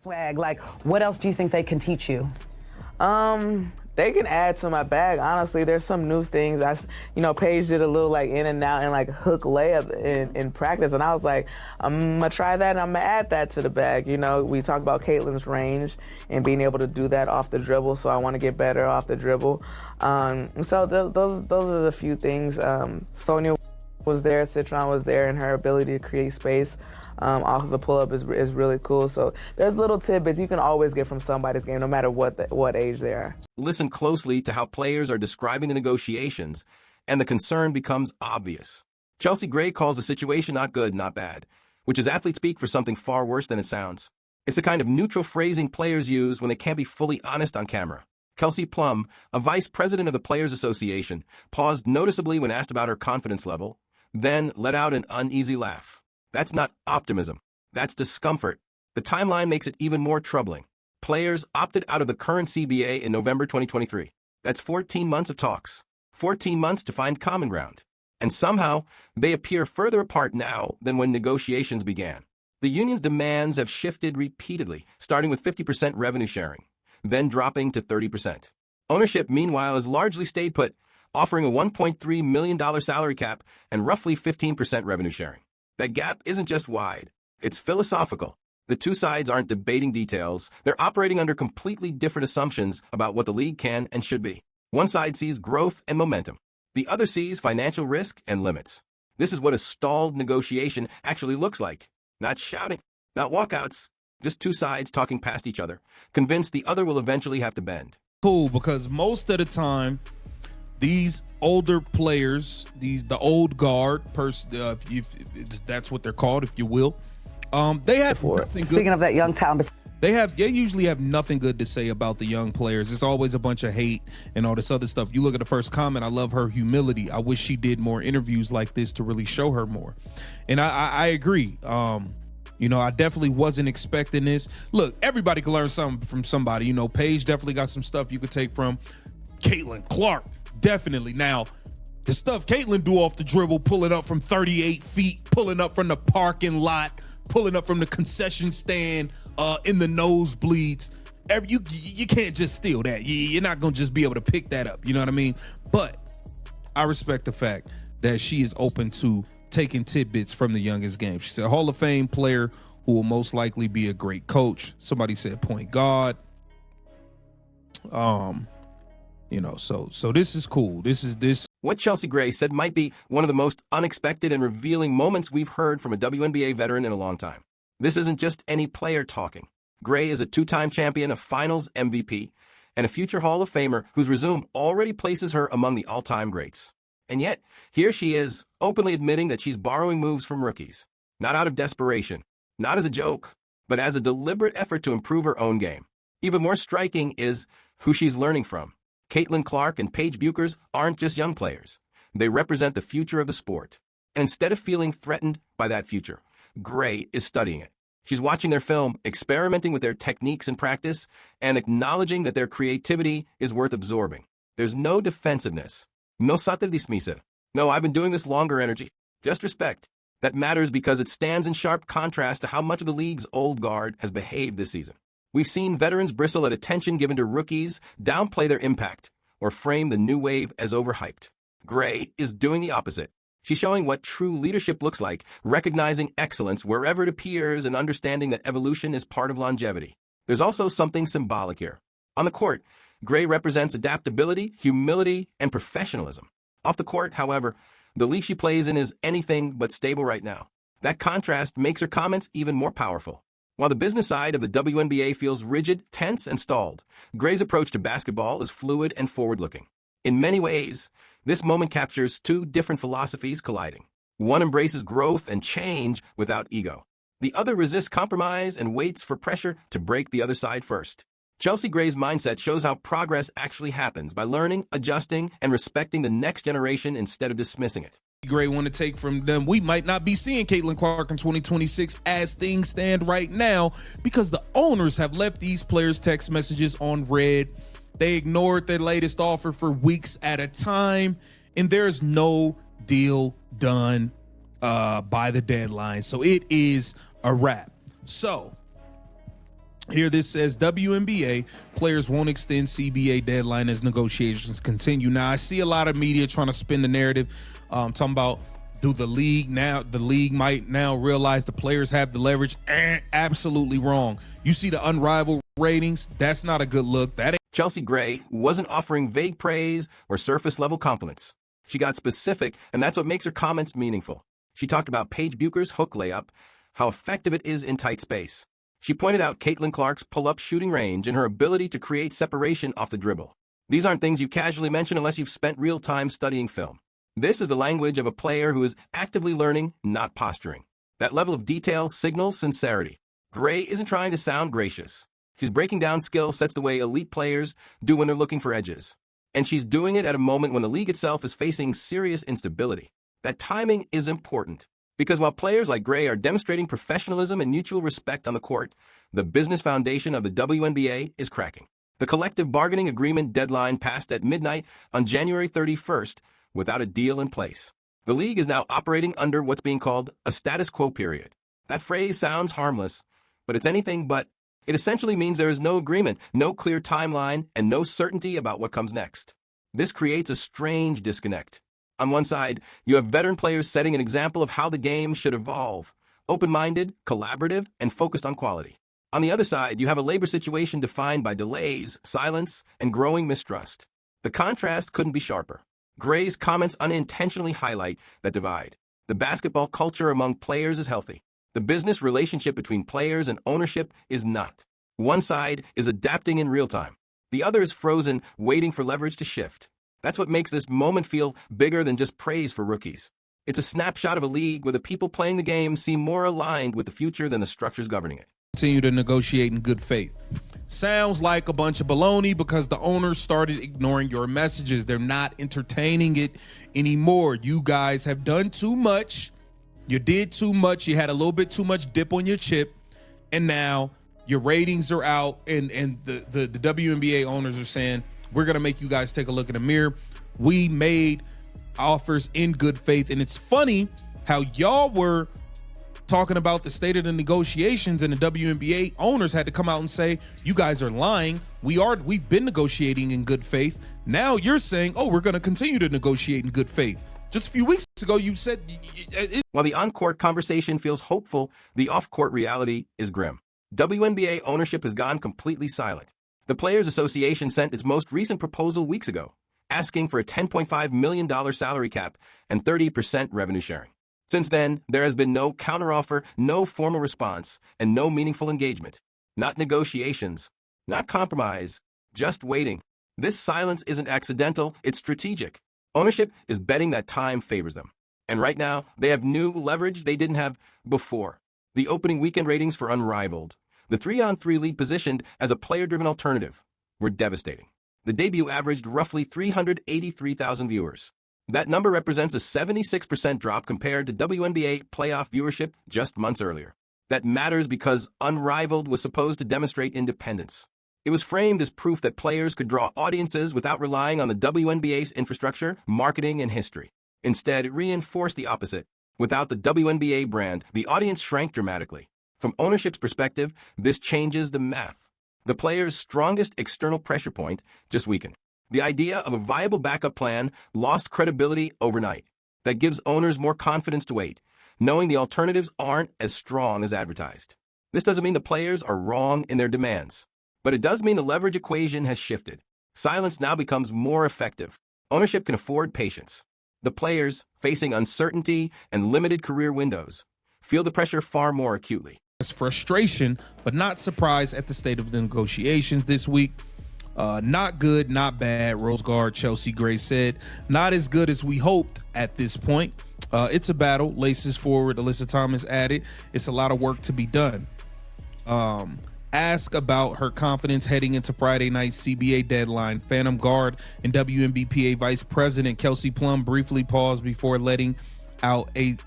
Swag, like, what else do you think they can teach you? They can add to my bag. Honestly, there's some new things. Paige did a little like in and out and like hook layup in practice, and I was like, I'm gonna try that and I'm gonna add that to the bag. We talked about Caitlin's range and being able to do that off the dribble, so I want to get better off the dribble. So those are the few things. Sonia was there, Citron was there, and her ability to create space off of the pull-up is really cool. So there's little tidbits you can always get from somebody's game, no matter what age they are. Listen closely to how players are describing the negotiations, and the concern becomes obvious. Chelsea Gray calls the situation not good, not bad, which is athlete speak for something far worse than it sounds. It's the kind of neutral phrasing players use when they can't be fully honest on camera. Kelsey Plum, a vice president of the Players Association, paused noticeably when asked about her confidence level, then let out an uneasy laugh. That's not optimism. That's discomfort. The timeline makes it even more troubling. Players opted out of the current CBA in November 2023. That's 14 months of talks. 14 months to find common ground. And somehow, they appear further apart now than when negotiations began. The union's demands have shifted repeatedly, starting with 50% revenue sharing, then dropping to 30%. Ownership, meanwhile, has largely stayed put, offering a $1.3 million salary cap and roughly 15% revenue sharing. That gap isn't just wide, it's philosophical. The two sides aren't debating details, they're operating under completely different assumptions about what the league can and should be. One side sees growth and momentum. The other sees financial risk and limits. This is what a stalled negotiation actually looks like. Not shouting, not walkouts, just two sides talking past each other, convinced the other will eventually have to bend. Cool, because most of the time, these older players, the old guard, if that's what they're called, if you will, they have nothing good. Speaking of that young talent, They usually have nothing good to say about the young players. It's always a bunch of hate and all this other stuff. You look at the first comment, I love her humility. I wish she did more interviews like this to really show her more. And I agree. I definitely wasn't expecting this. Look, everybody can learn something from somebody. Paige definitely got some stuff you could take from Caitlin Clark. Definitely. Now, the stuff Caitlin do off the dribble, pulling up from 38 feet, pulling up from the parking lot, pulling up from the concession stand, in the nosebleeds. You can't just steal that. You're not going to just be able to pick that up. You know what I mean? But I respect the fact that she is open to taking tidbits from the youngest game. She said Hall of Fame player who will most likely be a great coach. Somebody said point guard. So this is cool. This. What Chelsea Gray said might be one of the most unexpected and revealing moments we've heard from a WNBA veteran in a long time. This isn't just any player talking. Gray is a two-time champion, a finals MVP, and a future Hall of Famer whose resume already places her among the all-time greats. And yet, here she is, openly admitting that she's borrowing moves from rookies. Not out of desperation, not as a joke, but as a deliberate effort to improve her own game. Even more striking is who she's learning from. Caitlin Clark and Paige Buchers aren't just young players. They represent the future of the sport. And instead of feeling threatened by that future, Gray is studying it. She's watching their film, experimenting with their techniques in practice, and acknowledging that their creativity is worth absorbing. There's no defensiveness. No sate dismiser. No, I've been doing this longer energy. Just respect. That matters because it stands in sharp contrast to how much of the league's old guard has behaved this season. We've seen veterans bristle at attention given to rookies, downplay their impact, or frame the new wave as overhyped. Gray is doing the opposite. She's showing what true leadership looks like, recognizing excellence wherever it appears and understanding that evolution is part of longevity. There's also something symbolic here. On the court, Gray represents adaptability, humility, and professionalism. Off the court, however, the league she plays in is anything but stable right now. That contrast makes her comments even more powerful. While the business side of the WNBA feels rigid, tense, and stalled, Gray's approach to basketball is fluid and forward-looking. In many ways, this moment captures two different philosophies colliding. One embraces growth and change without ego. The other resists compromise and waits for pressure to break the other side first. Chelsea Gray's mindset shows how progress actually happens by learning, adjusting, and respecting the next generation instead of dismissing it. Gray want to take from them. We might not be seeing Caitlin Clark in 2026 as things stand right now because the owners have left these players' text messages on red. They ignored their latest offer for weeks at a time, and there's no deal done by the deadline. So it is a wrap. So Here this says WNBA players won't extend CBA deadline as negotiations continue. Now I see a lot of media trying to spin the narrative, talking about the league might now realize the players have the leverage. Absolutely wrong. You see the unrivaled ratings, that's not a good look. That ain't. Chelsea Gray wasn't offering vague praise or surface-level compliments. She got specific, and that's what makes her comments meaningful. She talked about Paige Bucher's hook layup, how effective it is in tight space. She pointed out Caitlin Clark's pull-up shooting range and her ability to create separation off the dribble. These aren't things you casually mention unless you've spent real time studying film. This is the language of a player who is actively learning, not posturing. That level of detail signals sincerity. Gray isn't trying to sound gracious. She's breaking down skill sets the way elite players do when they're looking for edges. And she's doing it at a moment when the league itself is facing serious instability. That timing is important. Because while players like Gray are demonstrating professionalism and mutual respect on the court, the business foundation of the WNBA is cracking. The collective bargaining agreement deadline passed at midnight on January 31st without a deal in place. The league is now operating under what's being called a status quo period. That phrase sounds harmless, but it's anything but. It essentially means there is no agreement, no clear timeline, and no certainty about what comes next. This creates a strange disconnect. On one side, you have veteran players setting an example of how the game should evolve, open-minded, collaborative, and focused on quality. On the other side, you have a labor situation defined by delays, silence, and growing mistrust. The contrast couldn't be sharper. Gray's comments unintentionally highlight that divide. The basketball culture among players is healthy. The business relationship between players and ownership is not. One side is adapting in real time. The other is frozen, waiting for leverage to shift. That's what makes this moment feel bigger than just praise for rookies. It's a snapshot of a league where the people playing the game seem more aligned with the future than the structures governing it. Continue to negotiate in good faith. Sounds like a bunch of baloney because the owners started ignoring your messages. They're not entertaining it anymore. You guys have done too much. You did too much. You had a little bit too much dip on your chip. And now your ratings are out. And the WNBA owners are saying, we're going to make you guys take a look in the mirror. We made offers in good faith. And it's funny how y'all were talking about the state of the negotiations and the WNBA owners had to come out and say, you guys are lying. We've been negotiating in good faith. Now you're saying, oh, we're going to continue to negotiate in good faith. Just a few weeks ago, you said. While the on-court conversation feels hopeful, the off-court reality is grim. WNBA ownership has gone completely silent. The Players Association sent its most recent proposal weeks ago, asking for a $10.5 million salary cap and 30% revenue sharing. Since then, there has been no counteroffer, no formal response, and no meaningful engagement. Not negotiations, not compromise, just waiting. This silence isn't accidental, it's strategic. Ownership is betting that time favors them. And right now, they have new leverage they didn't have before. The opening weekend ratings for Unrivaled, the 3-on-3 league positioned as a player-driven alternative, were devastating. The debut averaged roughly 383,000 viewers. That number represents a 76% drop compared to WNBA playoff viewership just months earlier. That matters because Unrivaled was supposed to demonstrate independence. It was framed as proof that players could draw audiences without relying on the WNBA's infrastructure, marketing, and history. Instead, it reinforced the opposite. Without the WNBA brand, the audience shrank dramatically. From ownership's perspective, this changes the math. The players' strongest external pressure point just weakened. The idea of a viable backup plan lost credibility overnight. That gives owners more confidence to wait, knowing the alternatives aren't as strong as advertised. This doesn't mean the players are wrong in their demands, but it does mean the leverage equation has shifted. Silence now becomes more effective. Ownership can afford patience. The players, facing uncertainty and limited career windows, feel the pressure far more acutely. Frustration, but not surprise at the state of the negotiations this week. Not good, not bad. Rose guard Chelsea Gray said, not as good as we hoped at this point. It's a battle. Laces forward, Alyssa Thomas added. It's a lot of work to be done. Ask about her confidence heading into Friday night's CBA deadline. Phantom guard and WNBPA Vice President Kelsey Plum briefly paused before letting out a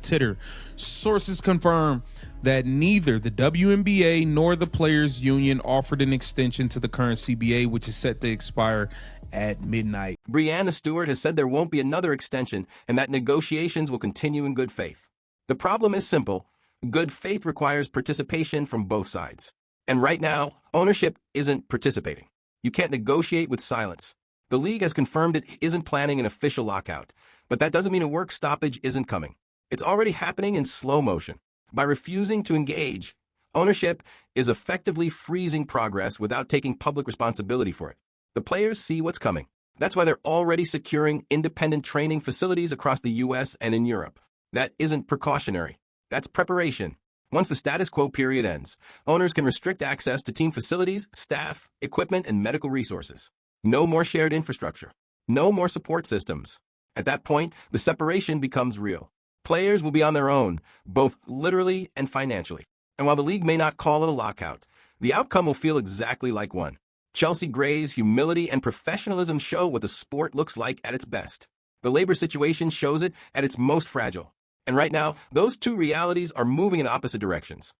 titter. Sources confirm that neither the WNBA nor the Players Union offered an extension to the current CBA, which is set to expire at midnight. Breanna Stewart has said there won't be another extension and that negotiations will continue in good faith. The problem is simple. Good faith requires participation from both sides. And right now, ownership isn't participating. You can't negotiate with silence. The league has confirmed it isn't planning an official lockout, but that doesn't mean a work stoppage isn't coming. It's already happening in slow motion. By refusing to engage, ownership is effectively freezing progress without taking public responsibility for it. The players see what's coming. That's why they're already securing independent training facilities across the U.S. and in Europe. That isn't precautionary. That's preparation. Once the status quo period ends, owners can restrict access to team facilities, staff, equipment, and medical resources. No more shared infrastructure. No more support systems. At that point, the separation becomes real. Players will be on their own, both literally and financially. And while the league may not call it a lockout, the outcome will feel exactly like one. Chelsea Gray's humility and professionalism show what the sport looks like at its best. The labor situation shows it at its most fragile. And right now, those two realities are moving in opposite directions.